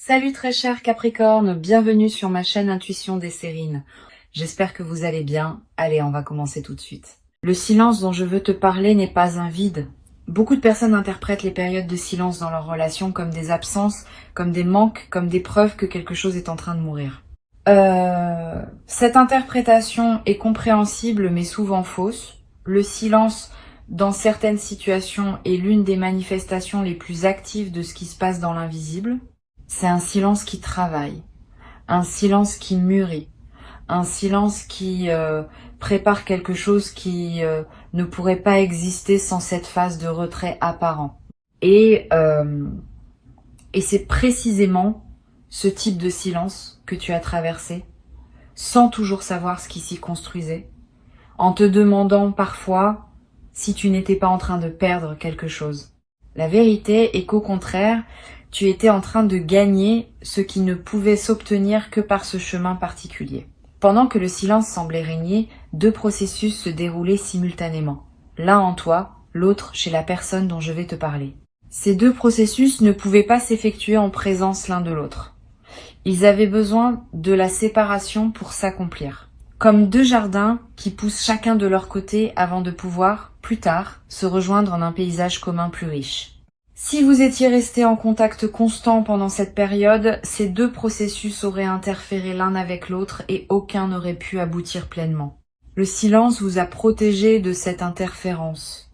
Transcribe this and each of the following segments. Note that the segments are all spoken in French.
Salut très cher Capricorne, bienvenue sur ma chaîne Intuition des Sérines. J'espère que vous allez bien. Allez, on va commencer tout de suite. Le silence dont je veux te parler n'est pas un vide. Beaucoup de personnes interprètent les périodes de silence dans leur relation comme des absences, comme des manques, comme des preuves que quelque chose est en train de mourir. Cette interprétation est compréhensible mais souvent fausse. Le silence, dans certaines situations, est l'une des manifestations les plus actives de ce qui se passe dans l'invisible. C'est un silence qui travaille, un silence qui mûrit, un silence qui prépare quelque chose qui ne pourrait pas exister sans cette phase de retrait apparent. Et c'est précisément ce type de silence que tu as traversé, sans toujours savoir ce qui s'y construisait, en te demandant parfois si tu n'étais pas en train de perdre quelque chose. La vérité est qu'au contraire, tu étais en train de gagner ce qui ne pouvait s'obtenir que par ce chemin particulier. Pendant que le silence semblait régner, deux processus se déroulaient simultanément. L'un en toi, l'autre chez la personne dont je vais te parler. Ces deux processus ne pouvaient pas s'effectuer en présence l'un de l'autre. Ils avaient besoin de la séparation pour s'accomplir. Comme deux jardins qui poussent chacun de leur côté avant de pouvoir, plus tard, se rejoindre en un paysage commun plus riche. Si vous étiez restés en contact constant pendant cette période, ces deux processus auraient interféré l'un avec l'autre et aucun n'aurait pu aboutir pleinement. Le silence vous a protégé de cette interférence.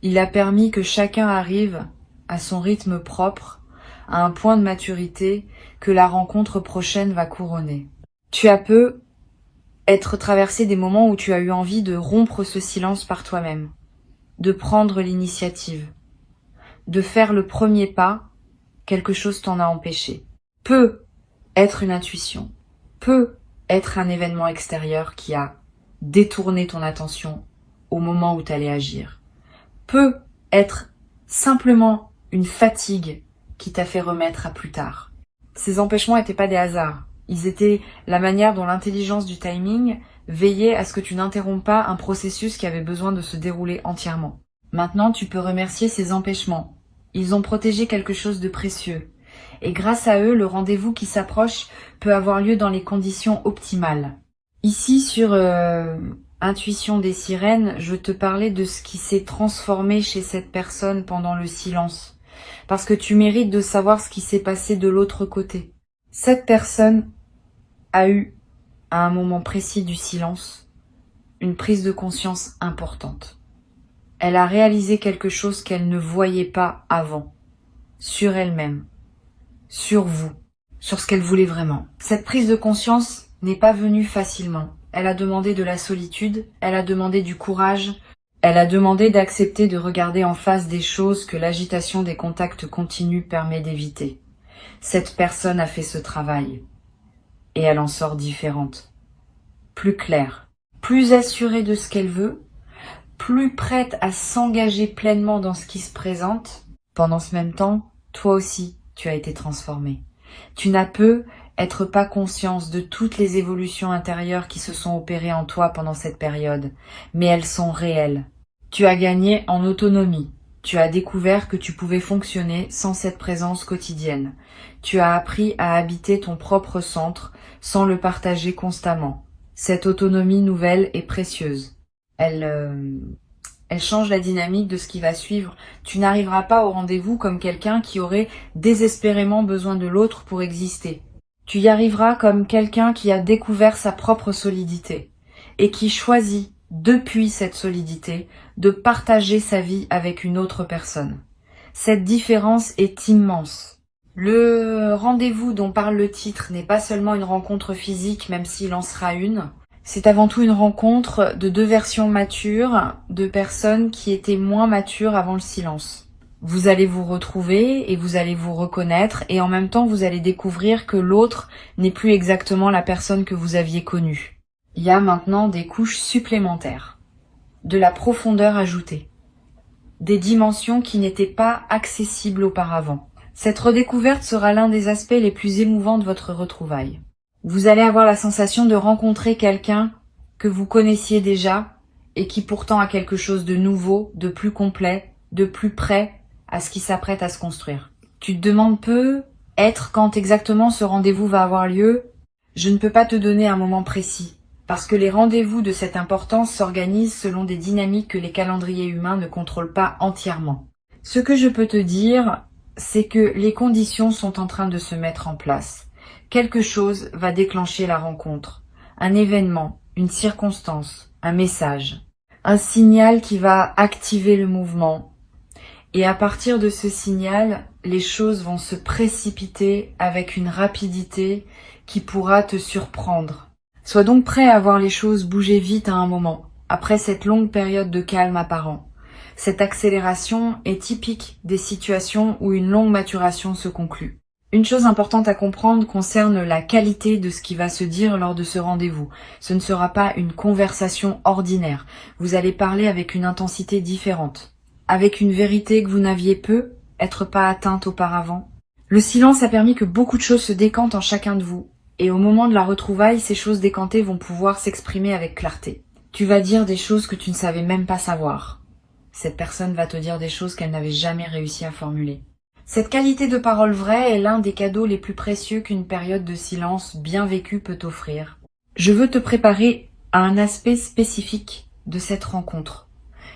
Il a permis que chacun arrive à son rythme propre, à un point de maturité que la rencontre prochaine va couronner. Tu as peu être traversé des moments où tu as eu envie de rompre ce silence par toi-même, de prendre l'initiative, de faire le premier pas, quelque chose t'en a empêché. Peut être une intuition, peut être un événement extérieur qui a détourné ton attention au moment où tu allais agir. Peut être simplement une fatigue qui t'a fait remettre à plus tard. Ces empêchements n'étaient pas des hasards. Ils étaient la manière dont l'intelligence du timing veillait à ce que tu n'interromps pas un processus qui avait besoin de se dérouler entièrement. Maintenant, tu peux remercier ces empêchements. Ils ont protégé quelque chose de précieux. Et grâce à eux, le rendez-vous qui s'approche peut avoir lieu dans les conditions optimales. Ici, sur Intuition des Sirènes, je te parlais de ce qui s'est transformé chez cette personne pendant le silence. Parce que tu mérites de savoir ce qui s'est passé de l'autre côté. Cette personne a eu, à un moment précis du silence, une prise de conscience importante. Elle a réalisé quelque chose qu'elle ne voyait pas avant, sur elle-même, sur vous, sur ce qu'elle voulait vraiment. Cette prise de conscience n'est pas venue facilement. Elle a demandé de la solitude, elle a demandé du courage, elle a demandé d'accepter de regarder en face des choses que l'agitation des contacts continus permet d'éviter. Cette personne a fait ce travail, et elle en sort différente, plus claire, plus assurée de ce qu'elle veut, plus prête à s'engager pleinement dans ce qui se présente. Pendant ce même temps, toi aussi, tu as été transformé. Tu n'as peu être pas conscience de toutes les évolutions intérieures qui se sont opérées en toi pendant cette période, mais elles sont réelles. Tu as gagné en autonomie. Tu as découvert que tu pouvais fonctionner sans cette présence quotidienne. Tu as appris à habiter ton propre centre sans le partager constamment. Cette autonomie nouvelle est précieuse. Elle change la dynamique de ce qui va suivre. Tu n'arriveras pas au rendez-vous comme quelqu'un qui aurait désespérément besoin de l'autre pour exister. Tu y arriveras comme quelqu'un qui a découvert sa propre solidité et qui choisit, depuis cette solidité, de partager sa vie avec une autre personne. Cette différence est immense. Le rendez-vous dont parle le titre n'est pas seulement une rencontre physique, même s'il en sera une. C'est avant tout une rencontre de deux versions matures, de personnes qui étaient moins matures avant le silence. Vous allez vous retrouver et vous allez vous reconnaître et en même temps vous allez découvrir que l'autre n'est plus exactement la personne que vous aviez connue. Il y a maintenant des couches supplémentaires, de la profondeur ajoutée, des dimensions qui n'étaient pas accessibles auparavant. Cette redécouverte sera l'un des aspects les plus émouvants de votre retrouvaille. Vous allez avoir la sensation de rencontrer quelqu'un que vous connaissiez déjà et qui pourtant a quelque chose de nouveau, de plus complet, de plus près à ce qui s'apprête à se construire. Tu te demandes peu Être quand exactement ce rendez-vous va avoir lieu, je ne peux pas te donner un moment précis, parce que les rendez-vous de cette importance s'organisent selon des dynamiques que les calendriers humains ne contrôlent pas entièrement. Ce que je peux te dire, c'est que les conditions sont en train de se mettre en place. Quelque chose va déclencher la rencontre, un événement, une circonstance, un message, un signal qui va activer le mouvement. Et à partir de ce signal, les choses vont se précipiter avec une rapidité qui pourra te surprendre. Sois donc prêt à voir les choses bouger vite à un moment, après cette longue période de calme apparent. Cette accélération est typique des situations où une longue maturation se conclut. Une chose importante à comprendre concerne la qualité de ce qui va se dire lors de ce rendez-vous. Ce ne sera pas une conversation ordinaire. Vous allez parler avec une intensité différente, avec une vérité que vous n'aviez peut-être pas atteinte auparavant. Le silence a permis que beaucoup de choses se décantent en chacun de vous. Et au moment de la retrouvaille, ces choses décantées vont pouvoir s'exprimer avec clarté. Tu vas dire des choses que tu ne savais même pas savoir. Cette personne va te dire des choses qu'elle n'avait jamais réussi à formuler. Cette qualité de parole vraie est l'un des cadeaux les plus précieux qu'une période de silence bien vécue peut offrir. Je veux te préparer à un aspect spécifique de cette rencontre.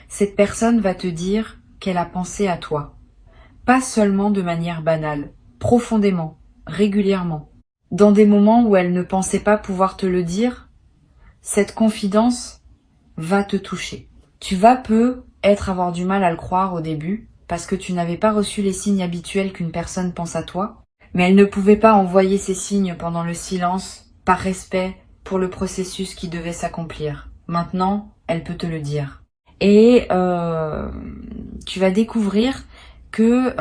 Cette personne va te dire qu'elle a pensé à toi. Pas seulement de manière banale, profondément, régulièrement. Dans des moments où elle ne pensait pas pouvoir te le dire, cette confidence va te toucher. Tu vas peut-être avoir du mal à le croire au début, parce que tu n'avais pas reçu les signes habituels qu'une personne pense à toi, mais elle ne pouvait pas envoyer ces signes pendant le silence, par respect pour le processus qui devait s'accomplir. Maintenant, elle peut te le dire. Et tu vas découvrir que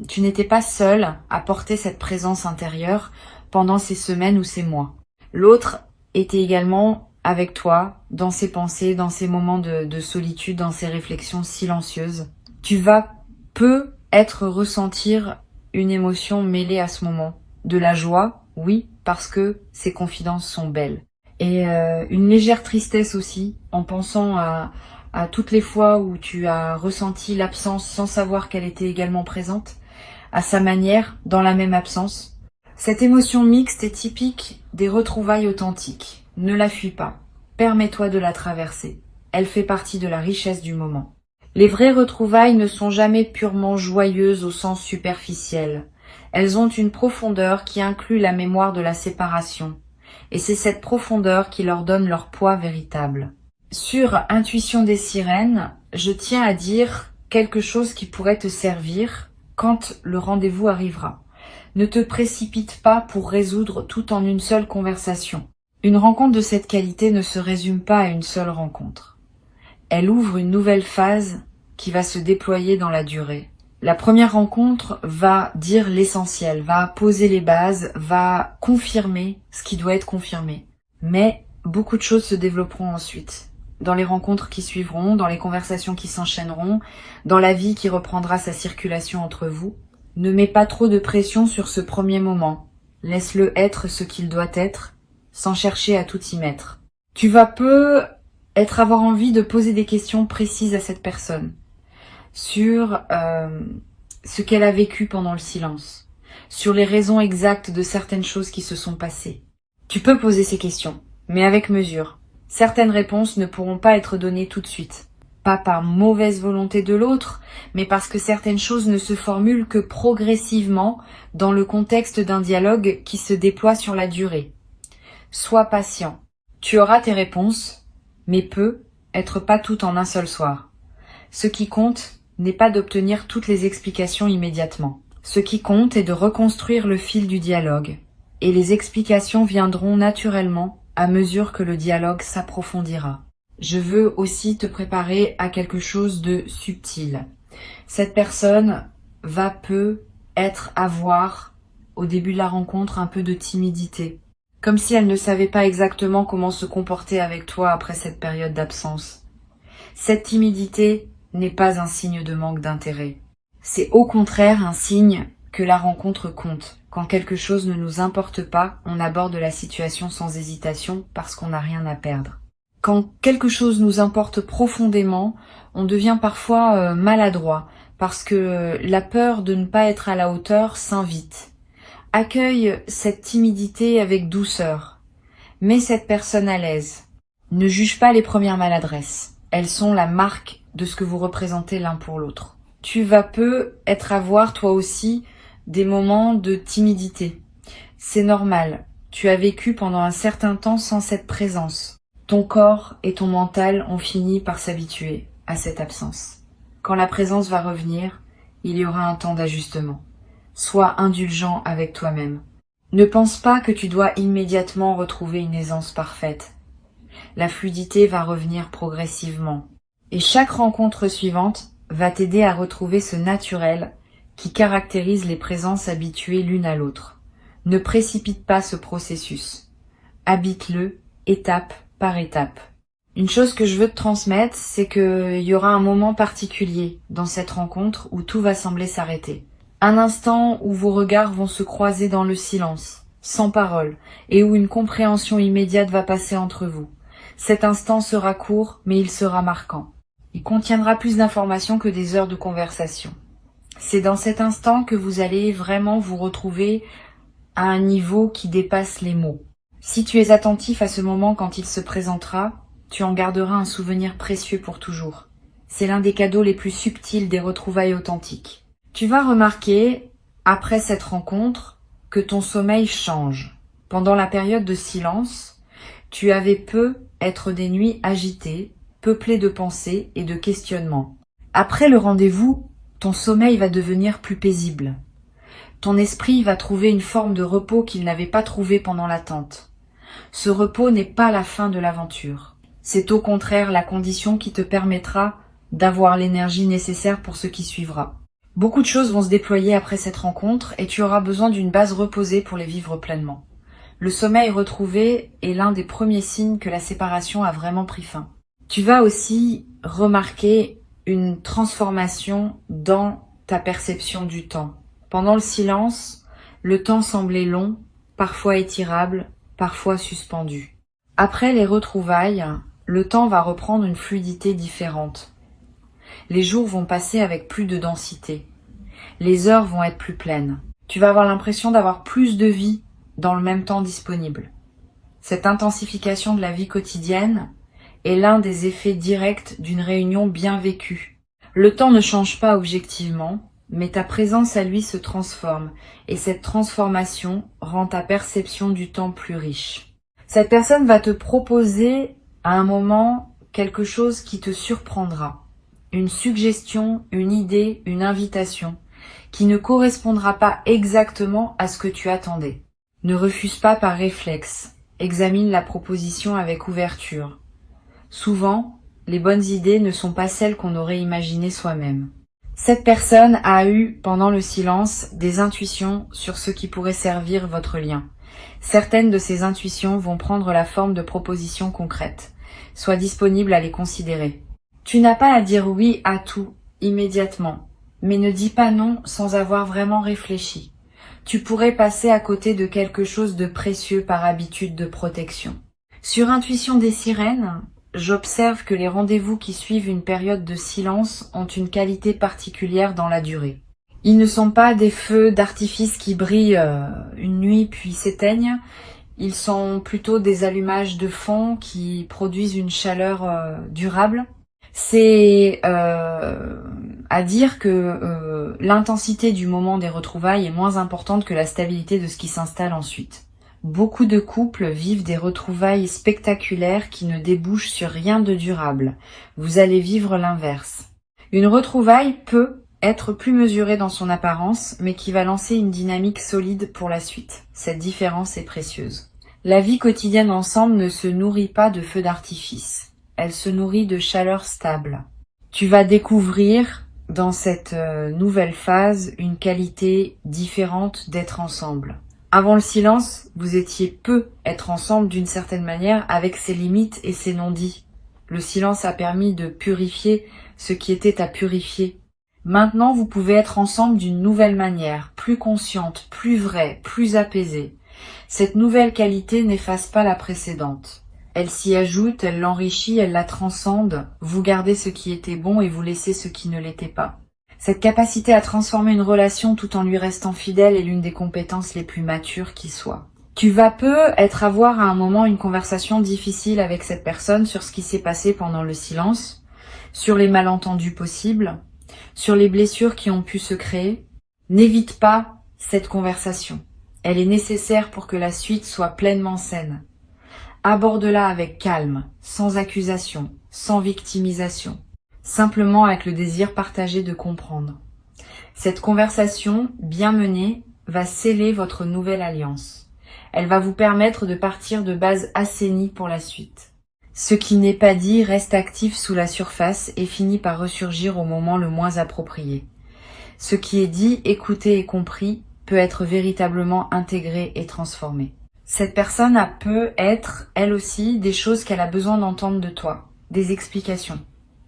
tu n'étais pas seule à porter cette présence intérieure pendant ces semaines ou ces mois. L'autre était également avec toi, dans ses pensées, dans ses moments de solitude, dans ses réflexions silencieuses. Tu vas peut-être ressentir une émotion mêlée à ce moment. De la joie, oui, parce que ces confidences sont belles. Et une légère tristesse aussi, en pensant à toutes les fois où tu as ressenti l'absence sans savoir qu'elle était également présente, à sa manière, dans la même absence. Cette émotion mixte est typique des retrouvailles authentiques. Ne la fuis pas. Permets-toi de la traverser. Elle fait partie de la richesse du moment. Les vraies retrouvailles ne sont jamais purement joyeuses au sens superficiel. Elles ont une profondeur qui inclut la mémoire de la séparation. Et c'est cette profondeur qui leur donne leur poids véritable. Sur Intuition des sirènes, je tiens à dire quelque chose qui pourrait te servir quand le rendez-vous arrivera. Ne te précipite pas pour résoudre tout en une seule conversation. Une rencontre de cette qualité ne se résume pas à une seule rencontre. Elle ouvre une nouvelle phase qui va se déployer dans la durée. La première rencontre va dire l'essentiel, va poser les bases, va confirmer ce qui doit être confirmé. Mais beaucoup de choses se développeront ensuite. Dans les rencontres qui suivront, dans les conversations qui s'enchaîneront, dans la vie qui reprendra sa circulation entre vous. Ne mets pas trop de pression sur ce premier moment. Laisse-le être ce qu'il doit être, sans chercher à tout y mettre. Tu vas peut-être avoir envie de poser des questions précises à cette personne sur ce qu'elle a vécu pendant le silence, sur les raisons exactes de certaines choses qui se sont passées. Tu peux poser ces questions, mais avec mesure. Certaines réponses ne pourront pas être données tout de suite. Pas par mauvaise volonté de l'autre, mais parce que certaines choses ne se formulent que progressivement dans le contexte d'un dialogue qui se déploie sur la durée. Sois patient. Tu auras tes réponses, mais peut-être pas toutes en un seul soir. Ce qui compte n'est pas d'obtenir toutes les explications immédiatement. Ce qui compte est de reconstruire le fil du dialogue. Et les explications viendront naturellement à mesure que le dialogue s'approfondira. Je veux aussi te préparer à quelque chose de subtil. Cette personne va peut-être avoir, au début de la rencontre, un peu de timidité. Comme si elle ne savait pas exactement comment se comporter avec toi après cette période d'absence. Cette timidité n'est pas un signe de manque d'intérêt. C'est au contraire un signe que la rencontre compte. Quand quelque chose ne nous importe pas, on aborde la situation sans hésitation parce qu'on n'a rien à perdre. Quand quelque chose nous importe profondément, on devient parfois maladroit parce que la peur de ne pas être à la hauteur s'invite. Accueille cette timidité avec douceur. Mets cette personne à l'aise. Ne juge pas les premières maladresses. Elles sont la marque de ce que vous représentez l'un pour l'autre. Tu vas peu être à voir toi aussi des moments de timidité. C'est normal. Tu as vécu pendant un certain temps sans cette présence. Ton corps et ton mental ont fini par s'habituer à cette absence. Quand la présence va revenir, il y aura un temps d'ajustement. Sois indulgent avec toi-même. Ne pense pas que tu dois immédiatement retrouver une aisance parfaite. La fluidité va revenir progressivement. Et chaque rencontre suivante va t'aider à retrouver ce naturel qui caractérise les présences habituées l'une à l'autre. Ne précipite pas ce processus. Habite-le étape par étape. Une chose que je veux te transmettre, c'est qu'il y aura un moment particulier dans cette rencontre où tout va sembler s'arrêter. Un instant où vos regards vont se croiser dans le silence, sans parole, et où une compréhension immédiate va passer entre vous. Cet instant sera court, mais il sera marquant. Il contiendra plus d'informations que des heures de conversation. C'est dans cet instant que vous allez vraiment vous retrouver à un niveau qui dépasse les mots. Si tu es attentif à ce moment quand il se présentera, tu en garderas un souvenir précieux pour toujours. C'est l'un des cadeaux les plus subtils des retrouvailles authentiques. Tu vas remarquer, après cette rencontre, que ton sommeil change. Pendant la période de silence, tu avais peu être des nuits agitées, peuplées de pensées et de questionnements. Après le rendez-vous, ton sommeil va devenir plus paisible. Ton esprit va trouver une forme de repos qu'il n'avait pas trouvé pendant l'attente. Ce repos n'est pas la fin de l'aventure. C'est au contraire la condition qui te permettra d'avoir l'énergie nécessaire pour ce qui suivra. Beaucoup de choses vont se déployer après cette rencontre et tu auras besoin d'une base reposée pour les vivre pleinement. Le sommeil retrouvé est l'un des premiers signes que la séparation a vraiment pris fin. Tu vas aussi remarquer une transformation dans ta perception du temps. Pendant le silence, le temps semblait long, parfois étirable, parfois suspendu. Après les retrouvailles, le temps va reprendre une fluidité différente. Les jours vont passer avec plus de densité. Les heures vont être plus pleines. Tu vas avoir l'impression d'avoir plus de vie dans le même temps disponible. Cette intensification de la vie quotidienne est l'un des effets directs d'une réunion bien vécue. Le temps ne change pas objectivement, mais ta présence à lui se transforme, et cette transformation rend ta perception du temps plus riche. Cette personne va te proposer à un moment quelque chose qui te surprendra. Une suggestion, une idée, une invitation, qui ne correspondra pas exactement à ce que tu attendais. Ne refuse pas par réflexe, examine la proposition avec ouverture. Souvent, les bonnes idées ne sont pas celles qu'on aurait imaginées soi-même. Cette personne a eu, pendant le silence, des intuitions sur ce qui pourrait servir votre lien. Certaines de ces intuitions vont prendre la forme de propositions concrètes. Sois disponible à les considérer. Tu n'as pas à dire oui à tout, immédiatement, mais ne dis pas non sans avoir vraiment réfléchi. Tu pourrais passer à côté de quelque chose de précieux par habitude de protection. Sur Intuition des sirènes, j'observe que les rendez-vous qui suivent une période de silence ont une qualité particulière dans la durée. Ils ne sont pas des feux d'artifice qui brillent une nuit puis s'éteignent. Ils sont plutôt des allumages de fond qui produisent une chaleur durable. C'est à dire que l'intensité du moment des retrouvailles est moins importante que la stabilité de ce qui s'installe ensuite. Beaucoup de couples vivent des retrouvailles spectaculaires qui ne débouchent sur rien de durable. Vous allez vivre l'inverse. Une retrouvaille peut être plus mesurée dans son apparence, mais qui va lancer une dynamique solide pour la suite. Cette différence est précieuse. La vie quotidienne ensemble ne se nourrit pas de feux d'artifice. Elle se nourrit de chaleur stable. Tu vas découvrir dans cette nouvelle phase une qualité différente d'être ensemble. Avant le silence, vous étiez peu être ensemble d'une certaine manière avec ses limites et ses non-dits. Le silence a permis de purifier ce qui était à purifier. Maintenant, vous pouvez être ensemble d'une nouvelle manière, plus consciente, plus vraie, plus apaisée. Cette nouvelle qualité n'efface pas la précédente. Elle s'y ajoute, elle l'enrichit, elle la transcende. Vous gardez ce qui était bon et vous laissez ce qui ne l'était pas. Cette capacité à transformer une relation tout en lui restant fidèle est l'une des compétences les plus matures qui soient. Tu vas peut-être avoir à un moment une conversation difficile avec cette personne sur ce qui s'est passé pendant le silence, sur les malentendus possibles, sur les blessures qui ont pu se créer. N'évite pas cette conversation. Elle est nécessaire pour que la suite soit pleinement saine. Aborde-la avec calme, sans accusation, sans victimisation, simplement avec le désir partagé de comprendre. Cette conversation, bien menée, va sceller votre nouvelle alliance. Elle va vous permettre de partir de bases assainies pour la suite. Ce qui n'est pas dit reste actif sous la surface et finit par ressurgir au moment le moins approprié. Ce qui est dit, écouté et compris peut être véritablement intégré et transformé. Cette personne peut être, elle aussi, des choses qu'elle a besoin d'entendre de toi, des explications,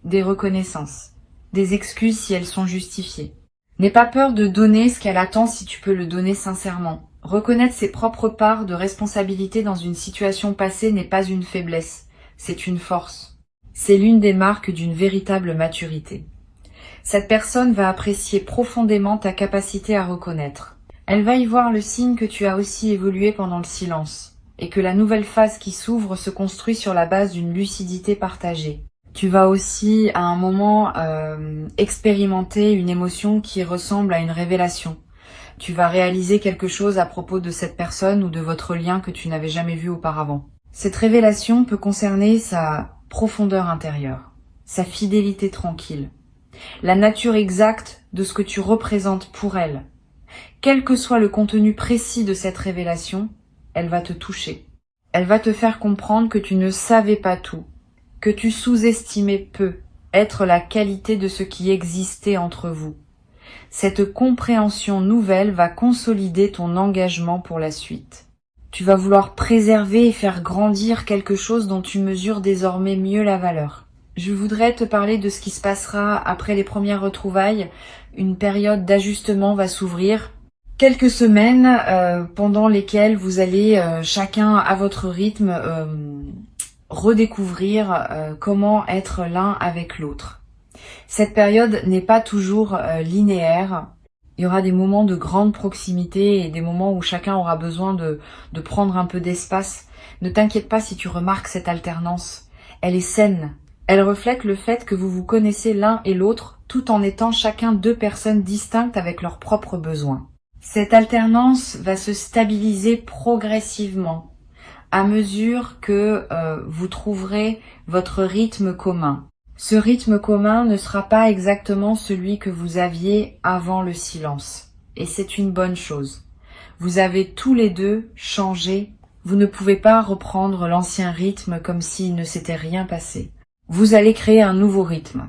des reconnaissances, des excuses si elles sont justifiées. N'aie pas peur de donner ce qu'elle attend si tu peux le donner sincèrement. Reconnaître ses propres parts de responsabilité dans une situation passée n'est pas une faiblesse, c'est une force. C'est l'une des marques d'une véritable maturité. Cette personne va apprécier profondément ta capacité à reconnaître. Elle va y voir le signe que tu as aussi évolué pendant le silence, et que la nouvelle phase qui s'ouvre se construit sur la base d'une lucidité partagée. Tu vas aussi, à un moment, expérimenter une émotion qui ressemble à une révélation. Tu vas réaliser quelque chose à propos de cette personne ou de votre lien que tu n'avais jamais vu auparavant. Cette révélation peut concerner sa profondeur intérieure, sa fidélité tranquille, la nature exacte de ce que tu représentes pour elle. Quel que soit le contenu précis de cette révélation, elle va te toucher. Elle va te faire comprendre que tu ne savais pas tout, que tu sous-estimais peu être la qualité de ce qui existait entre vous. Cette compréhension nouvelle va consolider ton engagement pour la suite. Tu vas vouloir préserver et faire grandir quelque chose dont tu mesures désormais mieux la valeur. Je voudrais te parler de ce qui se passera après les premières retrouvailles. Une période d'ajustement va s'ouvrir. Quelques semaines pendant lesquelles vous allez chacun à votre rythme redécouvrir comment être l'un avec l'autre. Cette période n'est pas toujours linéaire. Il y aura des moments de grande proximité et des moments où chacun aura besoin de prendre un peu d'espace. Ne t'inquiète pas si tu remarques cette alternance. Elle est saine. Elle reflète le fait que vous vous connaissez l'un et l'autre tout en étant chacun deux personnes distinctes avec leurs propres besoins. Cette alternance va se stabiliser progressivement à mesure que vous trouverez votre rythme commun. Ce rythme commun ne sera pas exactement celui que vous aviez avant le silence. Et c'est une bonne chose. Vous avez tous les deux changé. Vous ne pouvez pas reprendre l'ancien rythme comme s'il ne s'était rien passé. Vous allez créer un nouveau rythme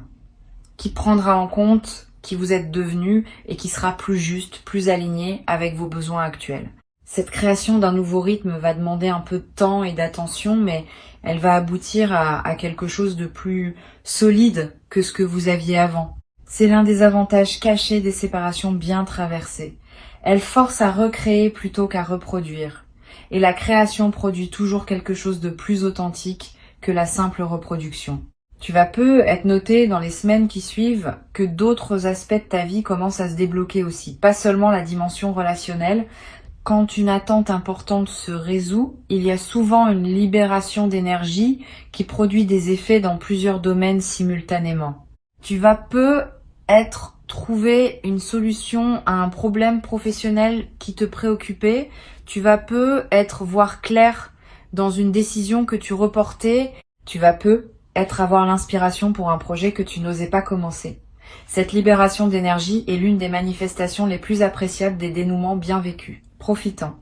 qui prendra en compte qui vous êtes devenu et qui sera plus juste, plus aligné avec vos besoins actuels. Cette création d'un nouveau rythme va demander un peu de temps et d'attention, mais elle va aboutir à quelque chose de plus solide que ce que vous aviez avant. C'est l'un des avantages cachés des séparations bien traversées. Elles forcent à recréer plutôt qu'à reproduire. Et la création produit toujours quelque chose de plus authentique que la simple reproduction. Tu vas être noté dans les semaines qui suivent que d'autres aspects de ta vie commencent à se débloquer aussi. Pas seulement la dimension relationnelle. Quand une attente importante se résout, il y a souvent une libération d'énergie qui produit des effets dans plusieurs domaines simultanément. Tu vas peut-être trouver une solution à un problème professionnel qui te préoccupait. Tu vas peut-être voir clair dans une décision que tu reportais. Tu vas avoir l'inspiration pour un projet que tu n'osais pas commencer. Cette libération d'énergie est l'une des manifestations les plus appréciables des dénouements bien vécus. Profitant.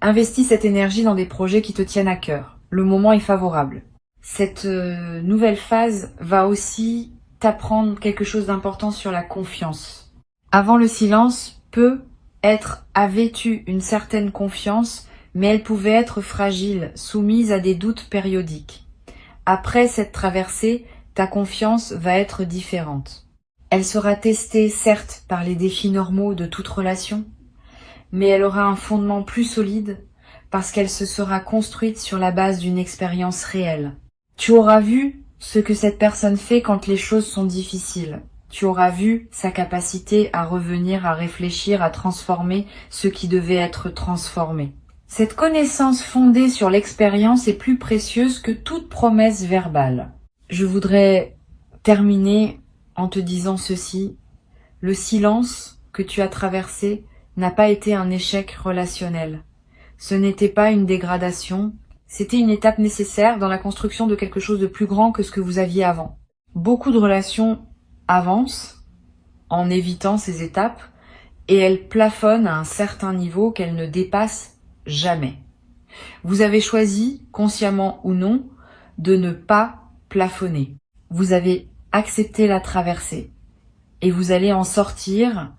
Investis cette énergie dans des projets qui te tiennent à cœur. Le moment est favorable. Cette nouvelle phase va aussi t'apprendre quelque chose d'important sur la confiance. Avant le silence, avait eu une certaine confiance, mais elle pouvait être fragile, soumise à des doutes périodiques. Après cette traversée, ta confiance va être différente. Elle sera testée, certes, par les défis normaux de toute relation, mais elle aura un fondement plus solide parce qu'elle se sera construite sur la base d'une expérience réelle. Tu auras vu ce que cette personne fait quand les choses sont difficiles. Tu auras vu sa capacité à revenir, à réfléchir, à transformer ce qui devait être transformé. Cette connaissance fondée sur l'expérience est plus précieuse que toute promesse verbale. Je voudrais terminer en te disant ceci. Le silence que tu as traversé n'a pas été un échec relationnel. Ce n'était pas une dégradation, c'était une étape nécessaire dans la construction de quelque chose de plus grand que ce que vous aviez avant. Beaucoup de relations avancent en évitant ces étapes et elles plafonnent à un certain niveau qu'elles ne dépassent jamais. Vous avez choisi, consciemment ou non, de ne pas plafonner. Vous avez accepté la traversée et vous allez en sortir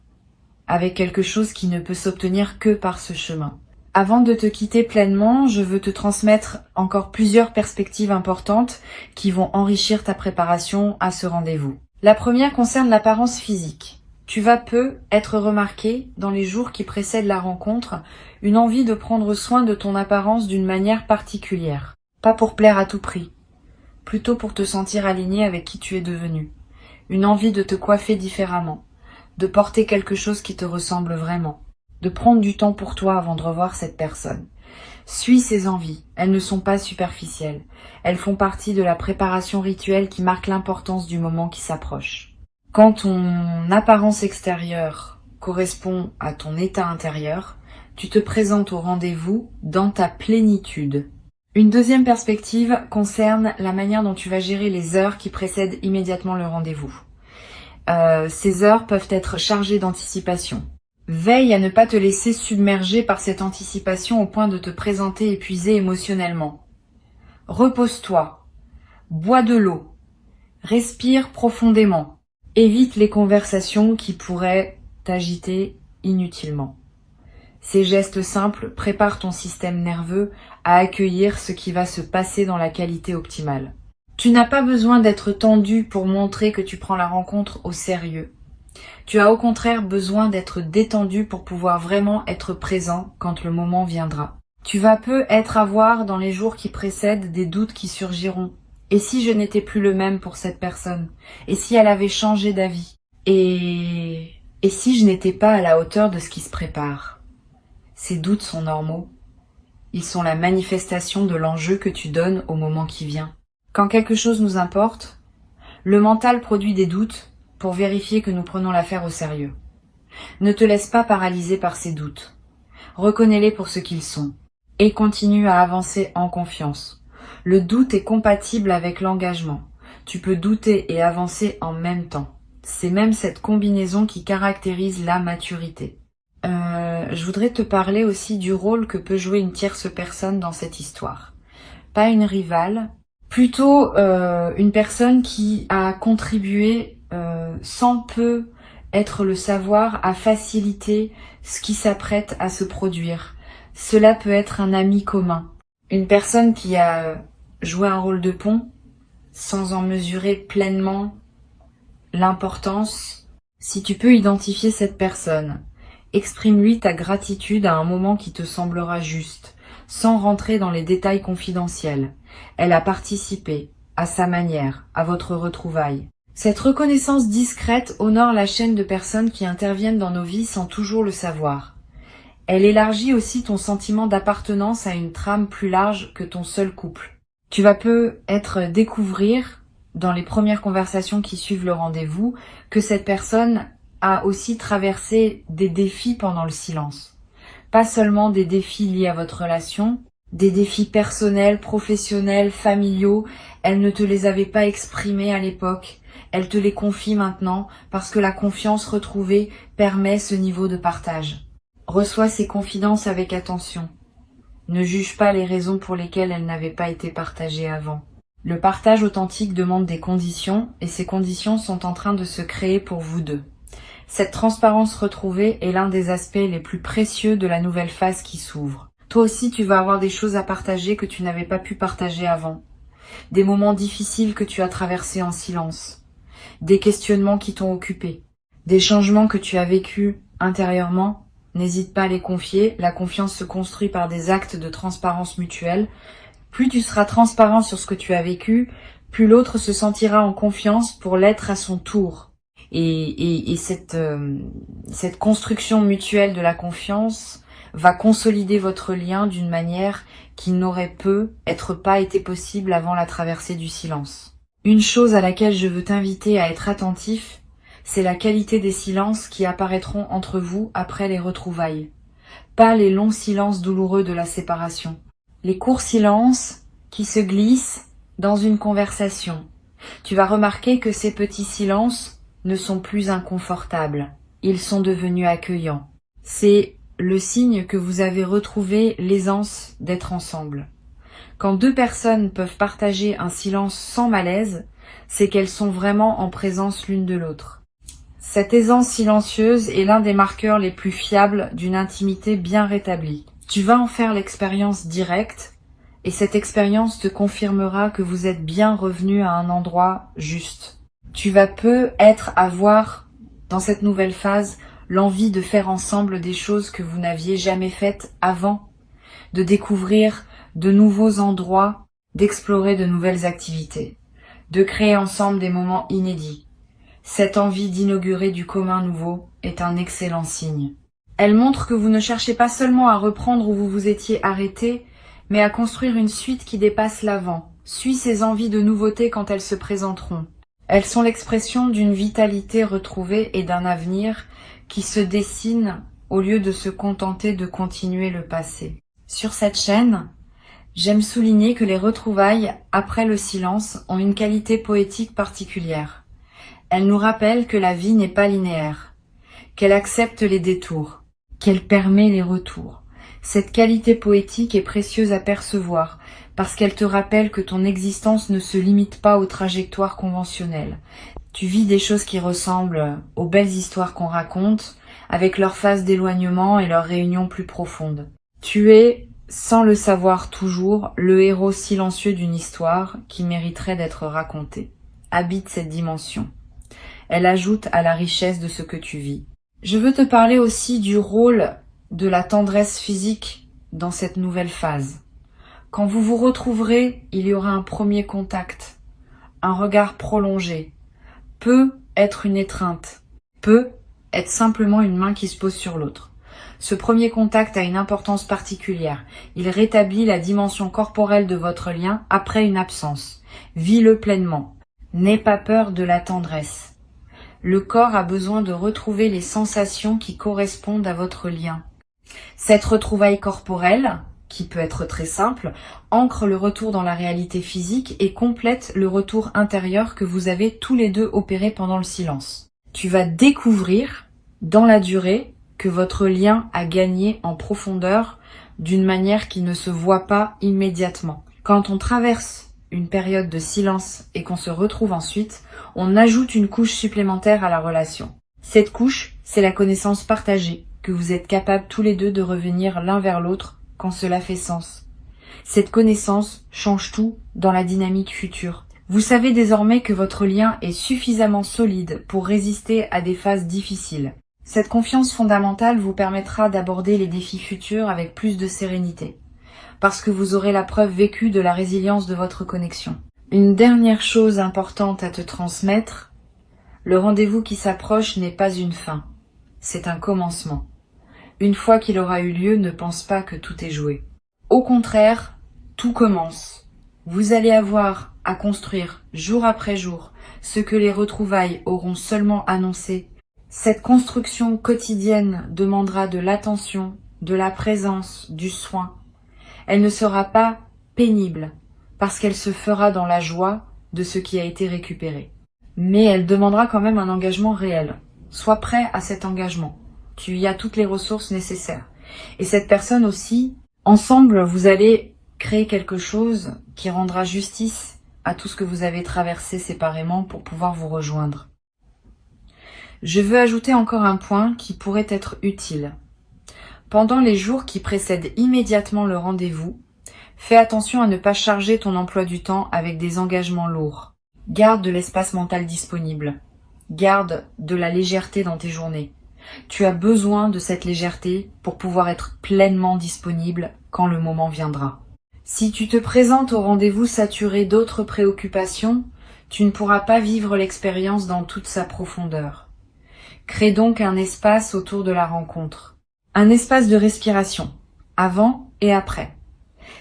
avec quelque chose qui ne peut s'obtenir que par ce chemin. Avant de te quitter pleinement, je veux te transmettre encore plusieurs perspectives importantes qui vont enrichir ta préparation à ce rendez-vous. La première concerne l'apparence physique. Tu vas peu être remarqué dans les jours qui précèdent la rencontre, une envie de prendre soin de ton apparence d'une manière particulière. Pas pour plaire à tout prix, plutôt pour te sentir aligné avec qui tu es devenu. Une envie de te coiffer différemment, de porter quelque chose qui te ressemble vraiment, de prendre du temps pour toi avant de revoir cette personne. Suis ces envies, elles ne sont pas superficielles, elles font partie de la préparation rituelle qui marque l'importance du moment qui s'approche. Quand ton apparence extérieure correspond à ton état intérieur, tu te présentes au rendez-vous dans ta plénitude. Une deuxième perspective concerne la manière dont tu vas gérer les heures qui précèdent immédiatement le rendez-vous. Ces heures peuvent être chargées d'anticipation. Veille à ne pas te laisser submerger par cette anticipation au point de te présenter épuisé émotionnellement. Repose-toi, bois de l'eau, respire profondément, évite les conversations qui pourraient t'agiter inutilement. Ces gestes simples préparent ton système nerveux à accueillir ce qui va se passer dans la qualité optimale. Tu n'as pas besoin d'être tendu pour montrer que tu prends la rencontre au sérieux. Tu as au contraire besoin d'être détendu pour pouvoir vraiment être présent quand le moment viendra. Tu vas peu être à voir dans les jours qui précèdent des doutes qui surgiront. Et si je n'étais plus le même pour cette personne? Et si elle avait changé d'avis? Et si je n'étais pas à la hauteur de ce qui se prépare? Ces doutes sont normaux. Ils sont la manifestation de l'enjeu que tu donnes au moment qui vient. Quand quelque chose nous importe, le mental produit des doutes pour vérifier que nous prenons l'affaire au sérieux. Ne te laisse pas paralyser par ces doutes. Reconnais-les pour ce qu'ils sont et continue à avancer en confiance. Le doute est compatible avec l'engagement. Tu peux douter et avancer en même temps. C'est même cette combinaison qui caractérise la maturité. Je voudrais te parler aussi du rôle que peut jouer une tierce personne dans cette histoire. Pas une rivale, plutôt une personne qui a contribué sans peu être le savoir à faciliter ce qui s'apprête à se produire. Cela peut être un ami commun, une personne qui a joué un rôle de pont sans en mesurer pleinement l'importance. Si tu peux identifier cette personne, exprime-lui ta gratitude à un moment qui te semblera juste, sans rentrer dans les détails confidentiels. Elle a participé, à sa manière, à votre retrouvaille. Cette reconnaissance discrète honore la chaîne de personnes qui interviennent dans nos vies sans toujours le savoir. Elle élargit aussi ton sentiment d'appartenance à une trame plus large que ton seul couple. Tu vas peut-être découvrir, dans les premières conversations qui suivent le rendez-vous, que cette personne a aussi traversé des défis pendant le silence. Pas seulement des défis liés à votre relation, des défis personnels, professionnels, familiaux. Elle ne te les avait pas exprimés à l'époque. Elle te les confie maintenant parce que la confiance retrouvée permet ce niveau de partage. Reçois ces confidences avec attention. Ne juge pas les raisons pour lesquelles elles n'avaient pas été partagées avant. Le partage authentique demande des conditions et ces conditions sont en train de se créer pour vous deux. Cette transparence retrouvée est l'un des aspects les plus précieux de la nouvelle phase qui s'ouvre. Toi aussi, tu vas avoir des choses à partager que tu n'avais pas pu partager avant. Des moments difficiles que tu as traversés en silence. Des questionnements qui t'ont occupé. Des changements que tu as vécus intérieurement. N'hésite pas à les confier. La confiance se construit par des actes de transparence mutuelle. Plus tu seras transparent sur ce que tu as vécu, plus l'autre se sentira en confiance pour l'être à son tour. Et cette construction mutuelle de la confiance va consolider votre lien d'une manière qui n'aurait pas été possible avant la traversée du silence. Une chose à laquelle je veux t'inviter à être attentif, c'est la qualité des silences qui apparaîtront entre vous après les retrouvailles. Pas les longs silences douloureux de la séparation. Les courts silences qui se glissent dans une conversation. Tu vas remarquer que ces petits silences ne sont plus inconfortables. Ils sont devenus accueillants. C'est le signe que vous avez retrouvé l'aisance d'être ensemble. Quand deux personnes peuvent partager un silence sans malaise, c'est qu'elles sont vraiment en présence l'une de l'autre. Cette aisance silencieuse est l'un des marqueurs les plus fiables d'une intimité bien rétablie. Tu vas en faire l'expérience directe, et cette expérience te confirmera que vous êtes bien revenu à un endroit juste. Tu vas peut-être avoir, dans cette nouvelle phase, l'envie de faire ensemble des choses que vous n'aviez jamais faites avant, de découvrir de nouveaux endroits, d'explorer de nouvelles activités, de créer ensemble des moments inédits. Cette envie d'inaugurer du commun nouveau est un excellent signe. Elle montre que vous ne cherchez pas seulement à reprendre où vous vous étiez arrêté, mais à construire une suite qui dépasse l'avant. Suis ces envies de nouveauté quand elles se présenteront. Elles sont l'expression d'une vitalité retrouvée et d'un avenir qui se dessine au lieu de se contenter de continuer le passé. Sur cette chaîne, j'aime souligner que les retrouvailles après le silence ont une qualité poétique particulière. Elles nous rappellent que la vie n'est pas linéaire, qu'elle accepte les détours, qu'elle permet les retours. Cette qualité poétique est précieuse à percevoir parce qu'elle te rappelle que ton existence ne se limite pas aux trajectoires conventionnelles. Tu vis des choses qui ressemblent aux belles histoires qu'on raconte, avec leurs phases d'éloignement et leurs réunions plus profondes. Tu es, sans le savoir toujours, le héros silencieux d'une histoire qui mériterait d'être racontée. Habite cette dimension. Elle ajoute à la richesse de ce que tu vis. Je veux te parler aussi du rôle de la tendresse physique dans cette nouvelle phase. Quand vous vous retrouverez, il y aura un premier contact, un regard prolongé. Peut être une étreinte, peut être simplement une main qui se pose sur l'autre. Ce premier contact a une importance particulière. Il rétablit la dimension corporelle de votre lien après une absence. Vis-le pleinement. N'aie pas peur de la tendresse. Le corps a besoin de retrouver les sensations qui correspondent à votre lien. Cette retrouvaille corporelle, qui peut être très simple, ancre le retour dans la réalité physique et complète le retour intérieur que vous avez tous les deux opéré pendant le silence. Tu vas découvrir, dans la durée, que votre lien a gagné en profondeur d'une manière qui ne se voit pas immédiatement. Quand on traverse une période de silence et qu'on se retrouve ensuite, on ajoute une couche supplémentaire à la relation. Cette couche, c'est la connaissance partagée, que vous êtes capables tous les deux de revenir l'un vers l'autre quand cela fait sens. Cette connaissance change tout dans la dynamique future. Vous savez désormais que votre lien est suffisamment solide pour résister à des phases difficiles. Cette confiance fondamentale vous permettra d'aborder les défis futurs avec plus de sérénité, parce que vous aurez la preuve vécue de la résilience de votre connexion. Une dernière chose importante à te transmettre, le rendez-vous qui s'approche n'est pas une fin, c'est un commencement. Une fois qu'il aura eu lieu, ne pense pas que tout est joué. Au contraire, tout commence. Vous allez avoir à construire jour après jour ce que les retrouvailles auront seulement annoncé. Cette construction quotidienne demandera de l'attention, de la présence, du soin. Elle ne sera pas pénible parce qu'elle se fera dans la joie de ce qui a été récupéré. Mais elle demandera quand même un engagement réel. Sois prêt à cet engagement. Tu y as toutes les ressources nécessaires. Et cette personne aussi, ensemble, vous allez créer quelque chose qui rendra justice à tout ce que vous avez traversé séparément pour pouvoir vous rejoindre. Je veux ajouter encore un point qui pourrait être utile. Pendant les jours qui précèdent immédiatement le rendez-vous, fais attention à ne pas charger ton emploi du temps avec des engagements lourds. Garde de l'espace mental disponible. Garde de la légèreté dans tes journées. Tu as besoin de cette légèreté pour pouvoir être pleinement disponible quand le moment viendra. Si tu te présentes au rendez-vous saturé d'autres préoccupations, tu ne pourras pas vivre l'expérience dans toute sa profondeur. Crée donc un espace autour de la rencontre. Un espace de respiration, avant et après.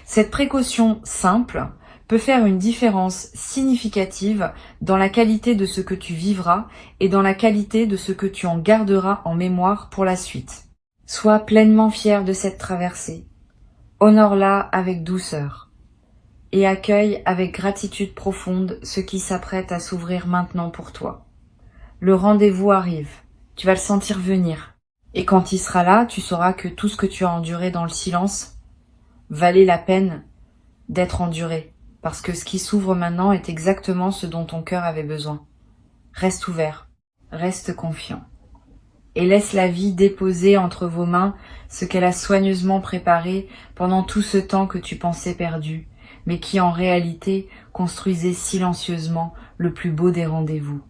Cette précaution simple peut faire une différence significative dans la qualité de ce que tu vivras et dans la qualité de ce que tu en garderas en mémoire pour la suite. Sois pleinement fier de cette traversée. Honore-la avec douceur et accueille avec gratitude profonde ce qui s'apprête à s'ouvrir maintenant pour toi. Le rendez-vous arrive, tu vas le sentir venir. Et quand il sera là, tu sauras que tout ce que tu as enduré dans le silence valait la peine d'être enduré, parce que ce qui s'ouvre maintenant est exactement ce dont ton cœur avait besoin. Reste ouvert, reste confiant, et laisse la vie déposer entre vos mains ce qu'elle a soigneusement préparé pendant tout ce temps que tu pensais perdu, mais qui en réalité construisait silencieusement le plus beau des rendez-vous.